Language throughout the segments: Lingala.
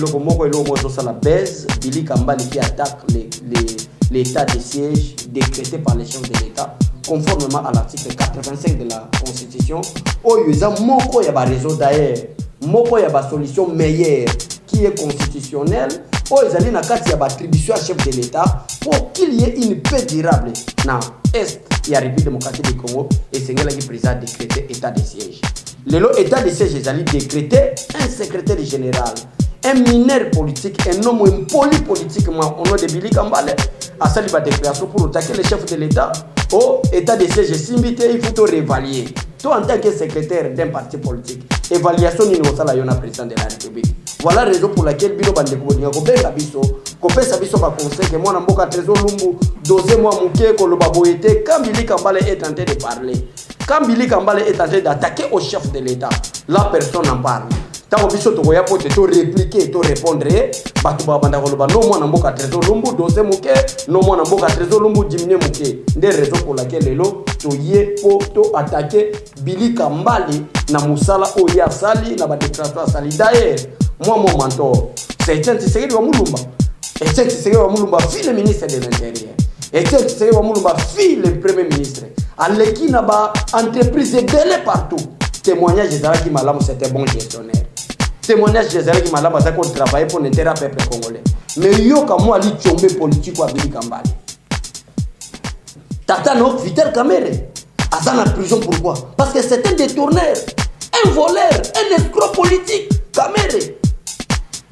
eloko moko eloko mozo sala baisse Billy Kambale qui attaque l'état de siège décrété par les chefs de l'État conformément à l'article 85 de la Constitution. Oyo eza moko ya ba raison d'ailleurs, moko ya ba solution meilleure qui est constitutionnelle. Oyo ezali na kati ya ba attribution à chef de l'État pour qu'il y ait une paix durable na est ya République démocratique du Congo et sengela qui président décrété état de siège. Lelo état de siège ezali décrété un secrétaire général, un mineur politique, un homme polypolitiquement au nom de Billy Kambale a sali ba déclaration pour attaquer le chef de l'État au état de siège simbité il faut te réévaluer. Toi en tant que secrétaire d'un parti politique, évaluation ni osala yona président de la République. Voilà la raison pour laquelle Bino Bandeko Bodinga Kobenga biso, kopesa biso ba conseil que moi na mboka Trésor Lumbu doser moi muke ko loba boyete quand Billy Kambale est en train de parler. Quand Billy Kambale est en train d'attaquer au chef de l'État, la personne en parle. Tant que biso to koya pote to répliquer, to répondre, batu ba banda ko loba no moi na mboka Trésor Lumbu doser muke, no moi na mboka Trésor Lumbu diminuer muke. Des raisons pour laquelle lelo to yé po to attaquer Billy Kambale na musala oya sali na ba déclaration sali d'ailleurs. Moi, mon mentor, c'est Etienne Tshisekedi wa Mulumba. Etienne Tshisekedi wa Mulumba, fille le ministre de l'Intérieur. Etienne Tshisekedi wa Mulumba, fille le premier ministre. Aleki na ba entreprise belé partout. Témoignage de Zara qui Malam, c'était bon gestionnaire. Témoignage de Zara qui Malam, c'est qu'on travaillait pour l'intérêt du peuple congolais. Mais yo comme moi, li tchombe politique wa Billy Kambale. Tata no Vital Kamerhe. Azan en prison pourquoi? Parce que c'est un détourneur, un voleur, un escroc politique. Kamerhe.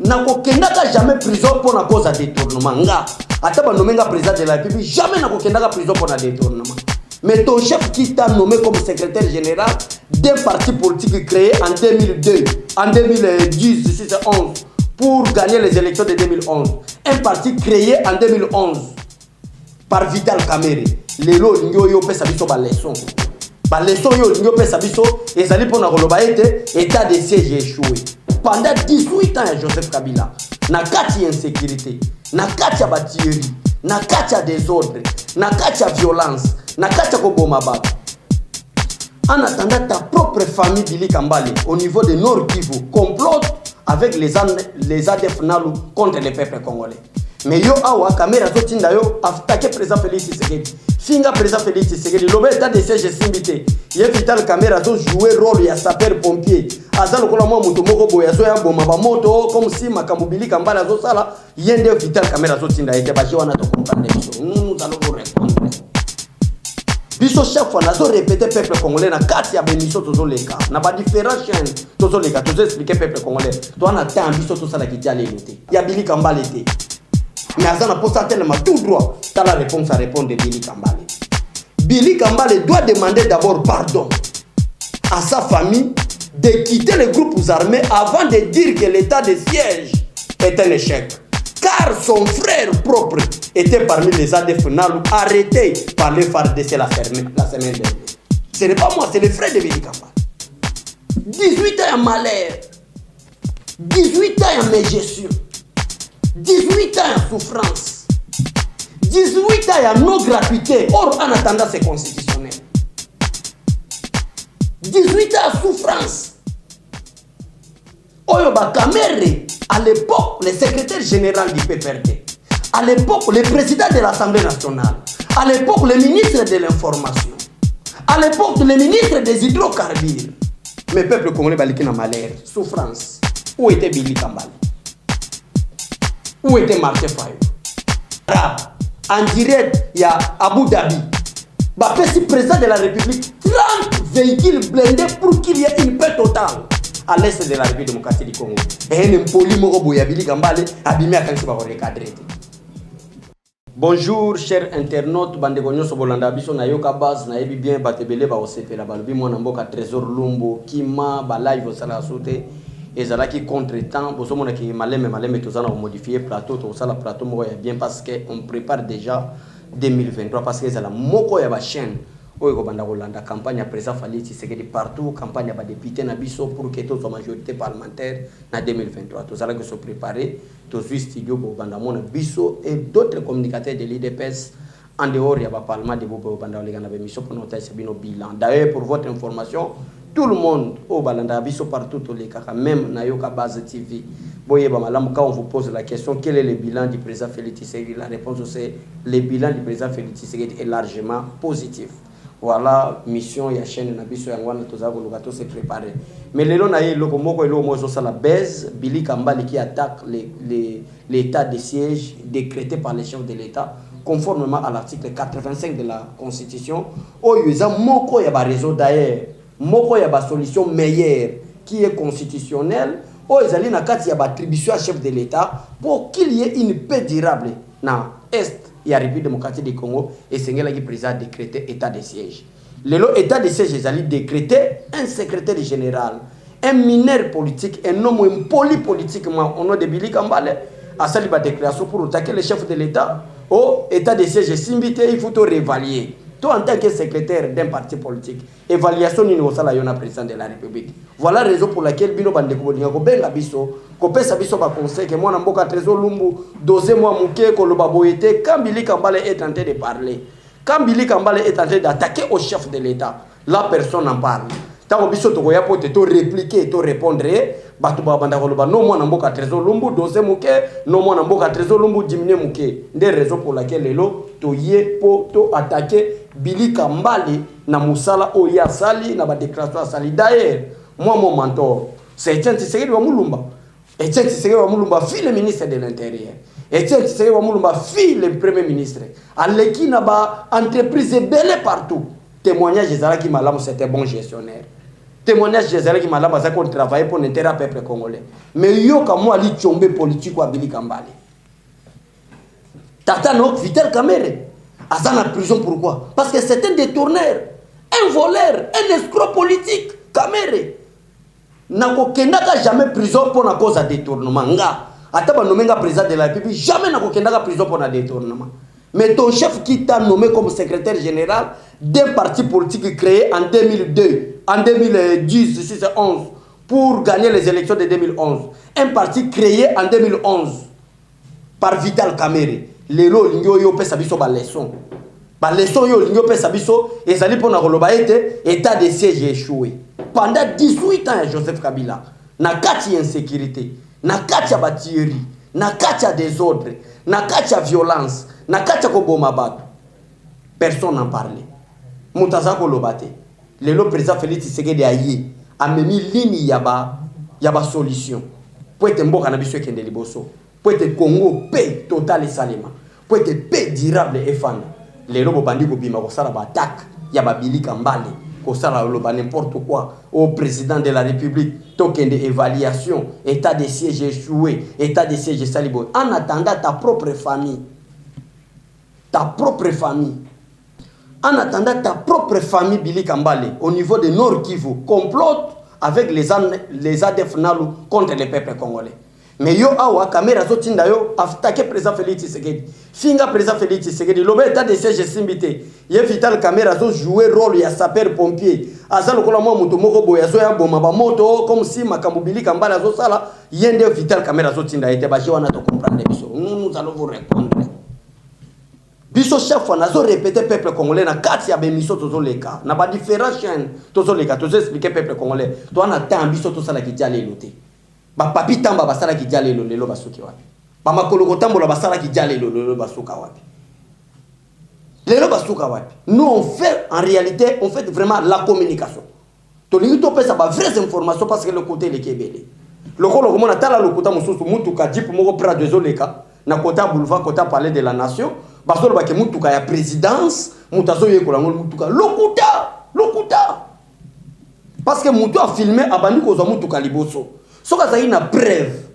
Nakokendaka jamais prison pour la cause de détournement. Nga, ataba nomenga président de la République, jamais nakokendaka prison pour la détournement. Mais ton chef qui t'a nommé comme secrétaire général d'un parti politique créé en 2002, en 2010, 2011, pour gagner les élections de 2011. Un parti créé en 2011 par Vital Kamerhe. Lelo lingo yo pesa biso ba leçon. Ba leçon yo lingo pesa biso ezali pona koloba ete état de siège échoué. Pendant 18 ans, Joseph Kabila, na kati insécurité, na kati batuerie, na kati désordre, na kati violence, na kati koboma bato. En attendant, ta propre famille Billy Kambale, au niveau de Nord Kivu, complote avec les ADF Nalu contre les peuples congolais. Mais yo awa caméra zotinda yo attaqué président Félix Tshisekedi. Finga président Félix Tshisekedi lobe état de siège simbité. Ye Vital Kamerhe zo jouer rôle ya sapeur pompier. Azalo kola mo mutu moko boya zo ya boma ba moto comme si makambo Billy Kambale zo sala yende Vital Kamerhe zotinda ete ba jiwana to comprendre biso. Nous allons vous répondre. Biso chaque fois nazo répéter peuple congolais na kati ya bemiso tozo leka. Na ba différents chaînes tozo leka tozo expliquer peuple congolais. Toi na temps biso to sala ki diale l'été. Ya Billy Kambale té. Mais à ça, on a tellement tout droit. Tu as la réponse à répondre de Billy Kambale. Billy Kambale doit demander d'abord pardon à sa famille de quitter les groupes armés avant de dire que l'état de siège est un échec. Car son frère propre était parmi les ADF Nalu arrêtés par les FARDC la semaine dernière. Ce n'est pas moi, c'est le frère de Billy Kambale. 18 ans en malheur, 18 ans en mégestion. 18 ans en souffrance, 18 ans en non-gratuité, or en attendant c'est constitutionnel. 18 ans en souffrance. Oyoba Kamerhe, à l'époque, le secrétaire général du PPRD, à l'époque, le président de l'Assemblée nationale, à l'époque, le ministre de l'Information, à l'époque, le ministre des Hydrocarbures. Mais peuple congolais baliki na malheur, souffrance. Où était Billy Kambale? Où était Martin Fayou? En direct, il y a Abu Dhabi. Le président de la République, 30 véhicules blindés pour qu'il y ait une paix totale à l'est de la République démocratique du Congo. Et un polymoro ya Billy Kambale abimé à kansi ba recadrer. Bonjour chers internautes, bandegonyo sobolanda biso na yoka base na yebi bien batebele ba osepela balobi mwana mboka Trésor Lumbu kima ba live sala sauter. Et ça qui contre-temps, pour ce moment qui malème tout ça on modifié plateau, tout ça la plateau moi bien parce que on prépare déjà 2023 parce que c'est la moko ya ba chaîne oyo banda Hollanda campagne président Félix Tshisekedi partout campagne ba député na biso pour que toute majorité parlementaire na 2023 tout ça là que se préparer tout studio pour banda mona biso et d'autres communicateurs de l'IDPS en dehors ya ba parlement de bobo banda oleka na mission pour noter bino bilan. D'ailleurs pour votre information tout le monde au balanda biso partout les kaka même na yoka base TV Quand on vous pose la question, quel est le bilan du président Félix Tshisekedi, la réponse c'est le bilan du président Félix Tshisekedi est largement positif. Voilà, mission ya chaîne Nabiso Yangwana Tozago se préparer. Mais le long aïe, le comoko et le mozo ça la baise, Billy Kambali qui attaque l'état de siège décrété par les chefs de l'État, conformément à l'article 85 de la Constitution. Oh, il y a moko ya ba réseau d'ailleurs, moko ya ba solution meilleure qui est constitutionnelle. Oh, ils na kati ya ba attribution à chef de l'État pour qu'il y ait une paix durable dans est. Il y a la République démocratique du Congo et c'est le président a décrété état de siège. Le état de siège, ils allaient décréter un secrétaire général, un mineur politique, un homme polypolitiquement au nom de Billy Kambale, à sa déclaration pour attaquer le chef de l'État. Au état de siège, il faut te réévaluer. Toi, en tant que secrétaire d'un parti politique, évaluation ni au salaire président de la République. Voilà la raison pour laquelle Bino Bandeko Bolinga Benga Biso, Kopesa Biso ba conseil que moi Namboka Trésor Lumbu, dosé moi Mouké, Koloba Boyete, quand Billy Kambale est en train de parler, quand Billy Kambale est en train d'attaquer au chef de l'État, la personne en parle. Tant que Biso Togoya peut te répliquer, te répondre, Batuba Bandakoloba, non moi Namboka Trésor Lumbu, dosé Mouké, non moi Namboka Trésor Lumbu, diminuer Mouké. Des raisons pour lesquelles les lots, Toye, pour attaquer. Billy Kambale na musala oya sali na ba déclaration sali d'ailleurs moi mon mentor c'est Etienne Tshisekedi wa Mulumba. Etienne Tshisekedi wa Mulumba fille le ministre de l'Intérieur, Etienne Tshisekedi wa Mulumba fille le premier ministre aleki na ba entreprise belé partout. Témoignage Zara qui malamu c'était bon gestionnaire, témoignage Zara qui malamu ça qu'on travaillait pour l'intérêt peuple congolais. Mais yo ka moi li tchombe politique wa Billy Kambale tata no Vital Kamerhe Azan en prison, pourquoi? Parce que c'est un détourneur, un voleur, un escroc politique. Kamerhe n'a jamais prison pour la cause de détournement. Ataba nommé président de la République, jamais n'a prison pour un détournement. Mais ton chef qui t'a nommé comme secrétaire général d'un parti politique créé en 2002, en 2010, 2011, pour gagner les élections de 2011. Un parti créé en 2011 par Vital Kamerhe. Les lots yo pesa biso ba leçon. Ba leçon yo lingo pesa biso ezali pona koloba ete état de siège échoué. Pendant 18 ans Joseph Kabila na kati insécurité, na kati batillerie, na kati désordre, na kati violence, na kati koboma bato. Personne n'en parlait. Mutaza koloba te. Les lots président Félix Tshisekedi ayi a memi ligne yaba solution. Pour être mboka na biso kende liboso. Pour être Congo paix totale et salima. Pour être paix durable et fan. Les robots bandits ko bima ko sala ba attaque ya ba Billy Kambale ko sala lo ba n'importe quoi au président de la République token de évaluation état de siège échoué état de siège salibo en attendant ta propre famille en attendant ta propre famille Billy Kambale au niveau de Nord Kivu complote avec les ADF Nalu contre les peuples congolais. Mais yo awa caméra zo tinda yo attaquer président Félix Tshisekedi. Finga président Félix Tshisekedi lobe état de siège simbité. Ye Vital Kamerhe zo jouer rôle ya sapeur pompier. Azalo kola mo muto moko boya zo ya boma ba moto comme si makambo Billy Kambale zo sala yende Vital Kamerhe zo tinda ete ba jewana to comprendre biso. Nous allons vous répondre. Biso chaque fois nazo répéter peuple congolais na kati ya bemiso tozo leka. Na ba différents chaînes tozo leka tozo expliquer peuple congolais. To na temps biso to sala ki diale loté. Ba papi tamba basala ki diale lelo basuki wapi. Ba makolo tambola basala ki diale lelo basuka wapi. Lelo basuka wapi. Nous on fait en réalité on fait vraiment la communication. To lingi to pesa ba vraies informations parce que le côté le kebele. Le kolo komona tala le kota mususu mutuka jipe moko pra de zoleka na kota boulevard kota palais de la nation. Basolo ba ke mutuka ya présidence mutazo yekola ngol mutuka lokuta. Parce que mutu a filmé abandi ko zo mutuka liboso. Si vous avez une preuve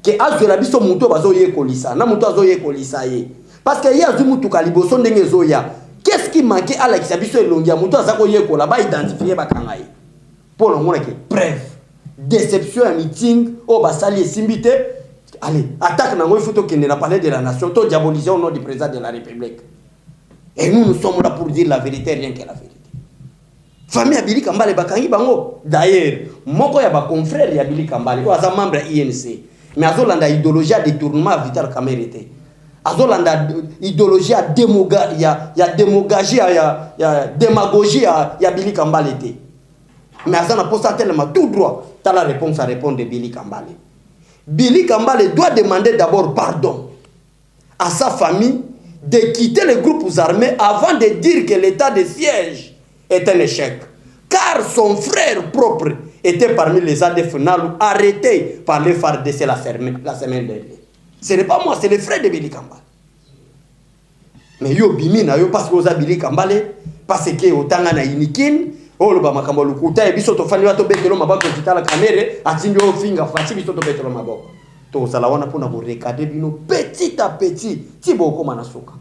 que Azura biso muto bazoye kolisa, na muto azoye kolisa ye. Parce que ya zu mutu kaliboso ndenge zoya. Qu'est-ce qui manquait à la kisabiso elongia muto azako ye kola ba identifier bakanga ye. Pour le moment que preuve déception un meeting au basali simbité. Allez, attaque nango photo qui n'a parlé de la nation, to diaboliser au nom du président de la République. Et nous sommes là pour dire la vérité, rien que la vérité. Famille Billy Kambale bakangi bango. D'ailleurs, moko ya ba confrère ya Billy Kambale, oza membre INC. Mais azolanda idéologie de détournement Vital Kamerhe te. Azolanda idéologie ya démagogie ya Billy Kambale te. Mais azana posta tellement tout droit, t'as la réponse à répondre de Billy Kambale. Billy Kambale doit demander d'abord pardon à sa famille de quitter les groupes armés avant de dire que l'état de siège est un échec. Car son frère propre était parmi les ADF Nalu arrêtés par les FARDC la semaine dernière. Ce n'est pas moi, c'est le frère de Billy Kambale. Mais yo bimina yo parce que oza Billy Kambale parce que otanga na inikin olo ba makambo lukuta e biso to fani wato betelo mabako kitala kamere atindi o finga fati biso to betelo maboko to sala wana pona ko regarder bino petit à petit ti boko manasuka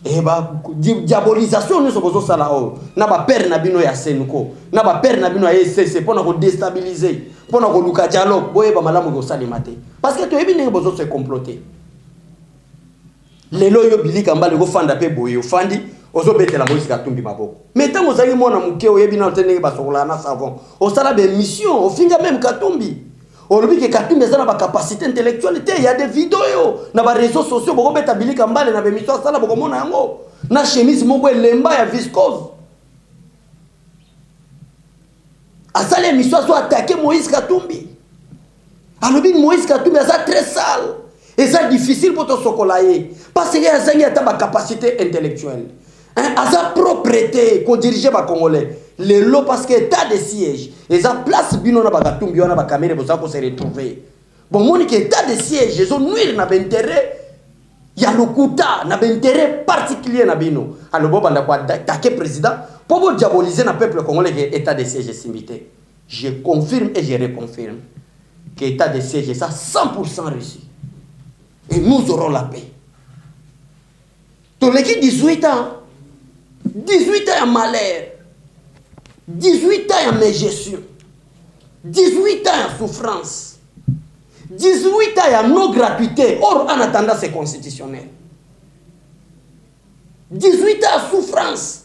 e ba diabolisation ne so bozo sala o na ba père na bino ya Senko na ba père na bino ya SCC pona ko déstabiliser pona ko luka dialogue boye ba malamu ko salimate parce que to ebi ne bozo se comploter. Lelo yo Billy Kambale go fanda pe boye ofandi ozo betela Moïse Katumbi maboko. Mais tant ozali mona muke oyebi na tendenge basokola na savon. Osala be mission, ofinga même Katumbi. Olobi ke Katumbi ezana ba capacité intellectuelle te, il y a des vidéos na ba réseaux sociaux boko beta Billy Kambale na be mission sala boko mona yango. Na chemise moko elemba ya viscose. Asale mission so attaquer Moïse Katumbi. Alobi Moïse Katumbi asa très sale. Et c'est difficile pour te sokolaye parce qu'il y a une capacité intellectuelle. À sa propreté, qu'on dirige les Congolais. Les lots parce que état de siège. Et ça place bino na bagatumbi na ba caméra pour ça qu'on se retrouver. Bon mon que état de siège, ils ont nuire na intérêt. Il y a le kuta na intérêt particulier na bino. Alors bon banda kwa attaquer président pour diaboliser na peuple congolais que état de siège est simité. Je confirme et je reconfirme que état de siège est ça 100% réussi. Et nous aurons la paix. Ton équipe 18 ans. 18 ans à malheur. 18 ans à mégestion. 18 ans à souffrance. 18 ans à non-gratuité. Or, en attendant, c'est constitutionnel. 18 ans à souffrance.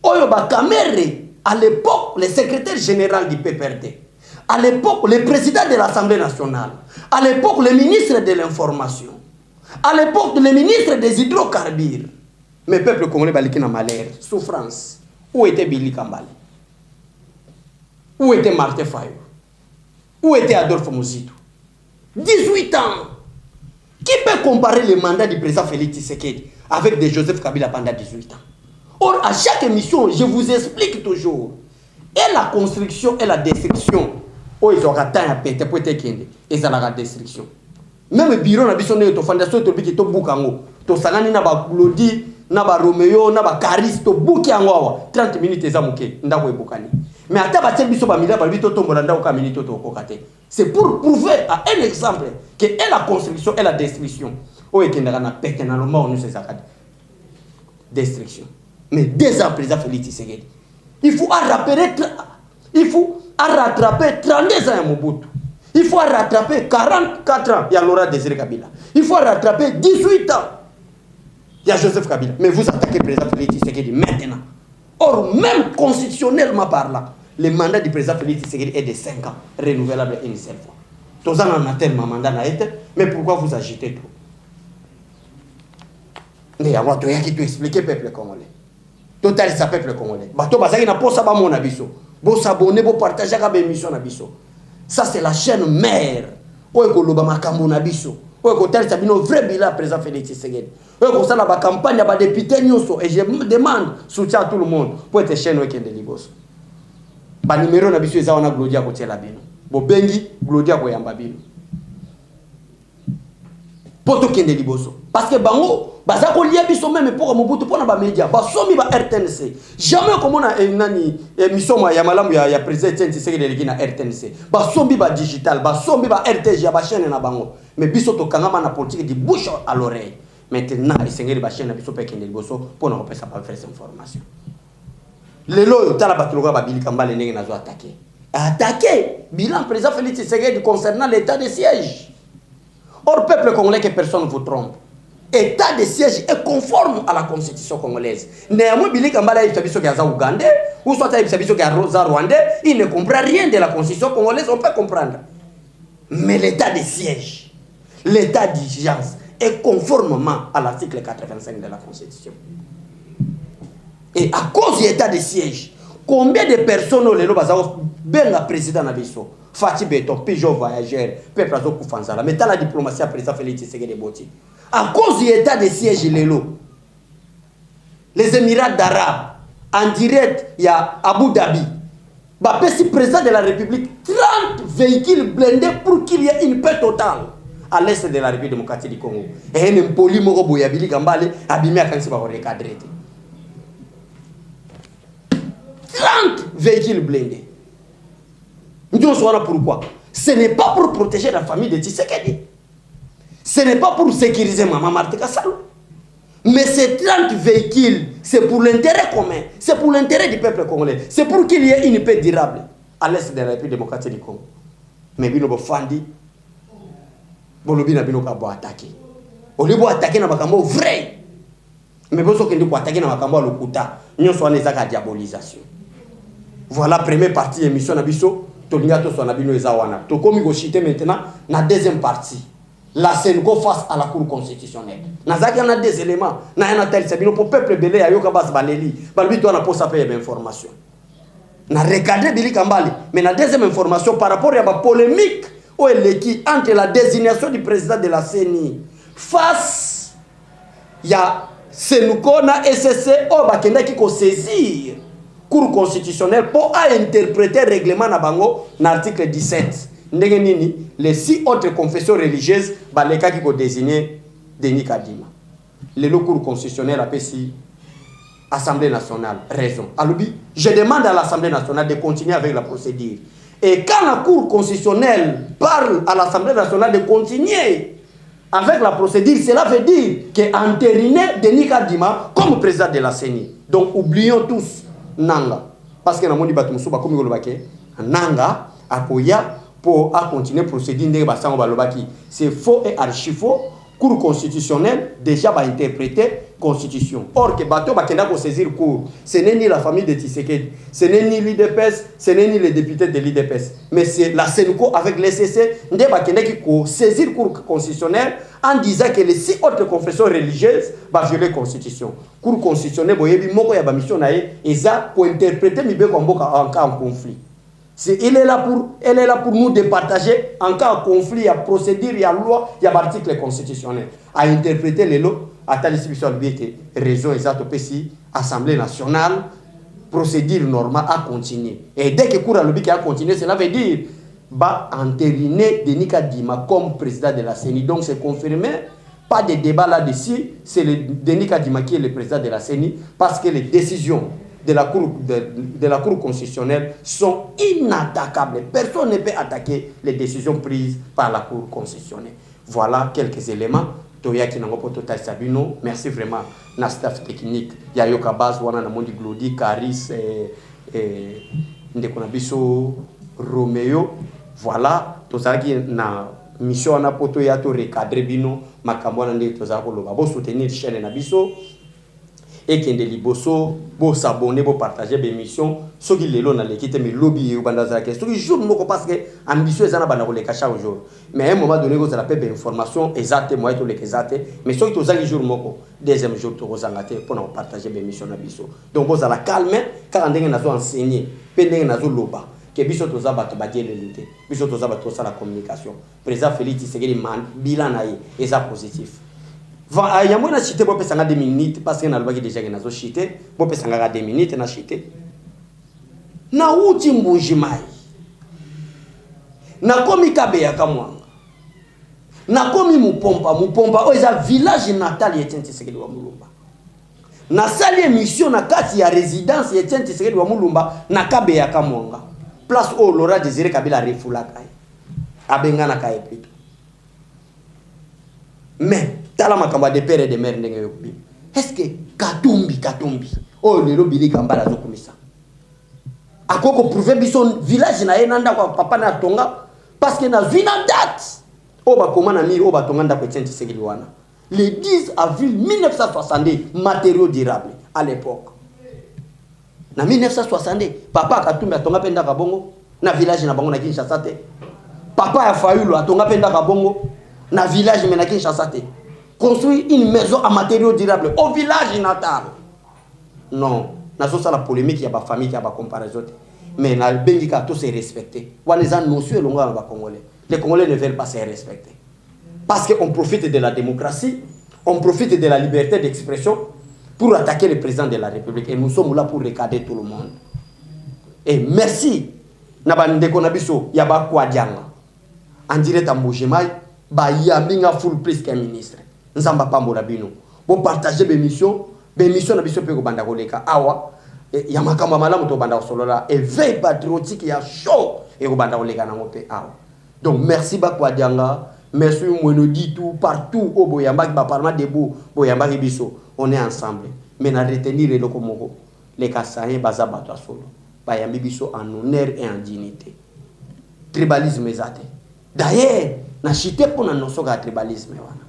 Oyoba Kamere, à l'époque, le secrétaire général du PPRD. À l'époque, le président de l'Assemblée nationale. À l'époque, le ministre de l'Information. À l'époque, le ministre des hydrocarbures. Mais peuple congolais baliki na malheur, souffrance. Où était Billy Kambale? Où était Martin Fayou? Où était Adolphe Muzito? 18 ans. Qui peut comparer le mandat du président Félix Tshisekedi avec de Joseph Kabila pendant 18 ans? Or, à chaque émission, je vous explique toujours. Et la construction et la destruction. Oh, ils ont raté un pété pour être kende. Ils ont la destruction. Même le bureau, on a une fondation qui est au Boukango. To Sagani na ba Glody, na ba Romeo, na ba Caris, to Boukango. 30 minutes, ils ont mouké. Ndako e Boukani. Mais à ta biso ba mila ba bito tombo ndako ka minute to kokate. C'est pour prouver à un exemple que et la construction et la destruction. Oh, et kende na pété na lomba on se zakade. Destruction. Mais 2 ans président Félix Tshisekedi. Il faut rattraper 32 ans à Mobutu. Il faut rattraper 44 ans. Il y a Laurent Désiré Kabila. Il faut rattraper 18 ans. Il y a Joseph Kabila. Mais vous attaquez le président Félix Tshisekedi maintenant. Or, même constitutionnellement parlant, le mandat du président Félix Tshisekedi est de 5 ans, renouvelable une seule fois. Tous en a tellement mandat, mais pourquoi vous agitez trop? Mais il y a qui te expliquer peuple congolais. Total ça peuple congolais. Bato bazaki na posa ba mon abiso. Bo s'abonner, bo partager ka ba émission na biso. Ça c'est la chaîne mère. Oye ko loba makambo na biso. Oye ko tel sabino vrai bilan président Félix Tshisekedi. Oye ko sala ba campagne ba député nyonso et je demande soutien à tout le monde pour être chaîne week-end de Liboso. Ba numéro na biso eza wana Glodia ko tiela bino. Bo bengi Glodia ko yamba bino. Poto kende Liboso. Parce que bango bazako lié biso même pour Mobutu pour na ba média ba somi ba RTNC jamais comme on a nani émission ya malamu ya président Tshisekedi na RTNC ba somi ba digital ba somi ba RTG ba chaîne na bango mais biso to kangama na politique di bouche à l'oreille maintenant Tshisekedi ba chaîne biso pe kende Liboso pour na repesa pas faire cette information lelo tala batuluka ba Billy Kambale ndenge nazo attaquer bilan président Félix Tshisekedi concernant l'état de siège. Or peuple congolais que personne ne vous trompe. État de siège est conforme à la constitution congolaise. Néanmoins, Billy Kambale il fait que Ougandais ou soit il fait que Rosa Rwandais, il ne comprend rien de la constitution congolaise, on peut comprendre. Mais l'état de siège, l'état d'urgence est conformément à l'article 85 de la constitution. Et à cause de l'état de siège, combien de personnes le président Nabiso Fati Béton, Peugeot Voyageur, peuple azo Koufanzala. Mais dans la diplomatie, après ça, Félix Tshisekedi Boti. À cause du état de siège, les Émirats d'Arabes, en direct, il y a Abu Dhabi. Bah, si président de la République, 30 véhicules blindés pour qu'il y ait une paix totale à l'est de la République démocratique du Congo. Et un impoli moro boyabili gambale, abimé à quand c'est pas recadré. 30 véhicules blindés. Nous savons pourquoi. Ce n'est pas pour protéger la famille de Tshisekedi. Ce n'est pas pour sécuriser Maman Marthe Kassalo. Mais ces 30 véhicules, c'est pour l'intérêt commun. C'est pour l'intérêt du peuple congolais. C'est pour qu'il y ait une paix durable à l'est de la République démocratique du Congo. Mais bino bofandi, bolobi na bino ka bo attaquer. Olibo attaquer na bakambo vrai. Mais boso kende ko attaquer na bakambo lokuta. Nyo so na ezaka diabolisation. Voilà première partie émission na biso. Tolinga to so na bino eza wana. To komi go chiter maintenant na deuxième partie. La Senko face à la Cour constitutionnelle. Nazaki en a des éléments. Na yana tel sabino pour peuple belé ayoka bas baleli. Balbi to na posa payer information. Na recadrer Billy Kambali. Mais la deuxième information par rapport à la polémique entre la désignation du président de la CENI face il y a Senko na SSC au bakenda qui ko saisir Cour constitutionnelle pour interpréter le règlement na bango na article 17. Les 6 autres confessions religieuses, baleka qui ont désigné Denis Kadima. Le Cour constitutionnel appelle si Assemblée nationale. Raison. Aloubi, je demande à l'Assemblée nationale de continuer avec la procédure. Et quand la Cour constitutionnelle parle à l'Assemblée nationale de continuer avec la procédure, cela veut dire qu'entériner Denis Kadima comme président de la CENI. Donc oublions tous Nanga. Parce que dans mon débat, Nanga, Akoya, pour continuer à procéder, c'est faux et archi faux. Cour constitutionnelle déjà va interpréter constitution. Or que bateau va saisir cour, ce n'est ni la famille de Tshisekedi, ce n'est ni l'IDPS, ce n'est ni les députés de l'IDPS, mais c'est la Senko avec l'SCC qui va saisir cour constitutionnelle en disant que les 6 autres confessions religieuses vont violer la constitution. Cour constitutionnelle, moko ya ba mission nae eza pour interpréter mibe en cas de conflit. Elle est là pour nous départager en cas de conflit, il y a procédure, il y a loi, il y a article constitutionnel. À interpréter les lois, à telle situation, raison exacte, Assemblée nationale, procédure normale à continuer. Et dès que le cours à l'objet a continué, cela veut dire bah entériner Denis Kadima comme président de la CENI. Donc c'est confirmé, pas de débat là-dessus, c'est Denis Kadima qui est le président de la CENI parce que les décisions de la Cour constitutionnelle sont inattaquables. Personne ne peut attaquer les décisions prises par la Cour constitutionnelle. Voilà quelques éléments. Toyaki Nangopo Total Sabino, merci vraiment. Na staff technique, Yayoka Baz, Wana Namondi Glody, Caris, Ndekonabiso, Roméo. Voilà, Tozaki na mission na poto ya to recadrer bino, Makamwana Nde Tozako Loba. Bo soutenir chaîne Nabiso. Et qui est liboso, pour s'abonner, pour partager mes missions, ceux qui les lonnent, qui te me lobby ou bandazara, ceux qui jouent moko parce que ambitieux ils en a banako les cacha au jour. Mais à un moment donné, vous avez des informations exactes, moi et tous les exactes. Mais ceux qui ont jour moko, deuxième jour tu vous en pour nous partager mes missions nabiso. Donc vous allez calmer, car on a nazo enseigné, pendant nazo loba. Que biso toza bato badie le lutte, biso toza bato ça la communication. Président Félix Tshisekedi man bilan naïe, et ça positif. Il y a moins de chité, pour passer 2 minutes, parce que nous déjà que chité, pour passer 2 minutes, na chité. Na uti mbujimai. Na komi kabeya kamwanga. Na komi mupompa, oza village natal Etienne Tshisekedi wa Mulumba. Na sali émission na kati ya résidence Etienne Tshisekedi wa Mulumba na kabeya kamwanga. Place où Laura Désiré Kabila refula kai. Abengana kai plutôt. Mais tala makamba de père et de mère ndenge yokubi. Est-ce que Katumbi oh lelo Billy Kambala zokumisa. Akoko prouver biso village na enanda kwa papa na tonga parce que na vina date. O ba komana mi o ba tonga nda Etienne Tshisekedi wana. Le 10 avril 1960 matériaux durables à l'époque. Na 1960 papa Katumbi atonga penda kabongo na village na bango na Kinshasa te. Papa ya Fayulu atonga penda kabongo na village mais na Kinshasa te. Construire une maison à matériaux durables au village natal. Non, na so ça la polémique, il y a pas famille, il y a pas comparaison. Mais na bengika tout se respecter. Wana notion longa na Congolais. Les Congolais ne veulent pas se respecter. Parce qu'on profite de la démocratie, on profite de la liberté d'expression pour attaquer le président de la République. Et nous sommes là pour regarder tout le monde. Et merci. Nabandeko nabiso yaba kwa dianga. En direct à Mbojemai, ba yambinga full plus qu'un ministre. Nzamba pambola bino. Bon partager mes missions nabiso pe ko banda koleka awa. Ya makamba malamu to banda solola et veille patriotique ya chaud et ko banda koleka na ngope awa. Donc merci ba kwa dianga. Merci Mwenodi tout partout au Boyamba qui va parler de beau Boyamba biso. On est ensemble. Mais na retenir le Komoko. Les Kassaïens baza bato solo. Bayambi biso en honneur et en dignité. Tribalisme ezate. D'ailleurs, na chité pour na notion de tribalisme wana.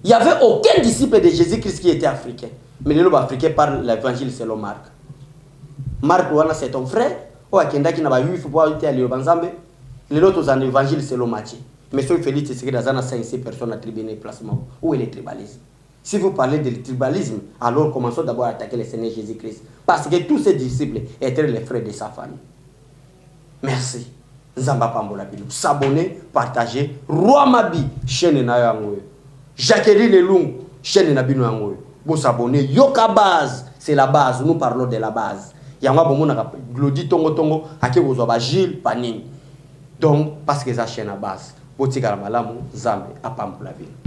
Il n'y avait aucun disciple de Jésus-Christ qui était africain. Mais les africains parlent l'évangile selon Marc. Marc wana c'est ton frère. O akenda ki na ba yufu pour aller à l'Banzambe. Les autres en évangile selon Matthieu. Mais celui Félix c'est que dans 5 personnes attribuées placement. Où est le tribalisme? Si vous parlez de tribalisme, alors commençons d'abord à attaquer le Seigneur Jésus-Christ. Parce que tous ses disciples étaient les frères de sa famille. Merci. Nzamba Pambola Bilou. S'abonner, partager. Roi Mabi, chaîne na yangoyo. Jacqueline Lelung, chaîne na bino yangoyo. Vous s'abonner. Yoka base, c'est la base. Nous parlons de la base. Yanga bomona glodi tongo tongo, ake gozoba Gilles Panini. Donc, parce que ça chaîne à base. Botika la malamu, Zambe, à Pambola Bilou.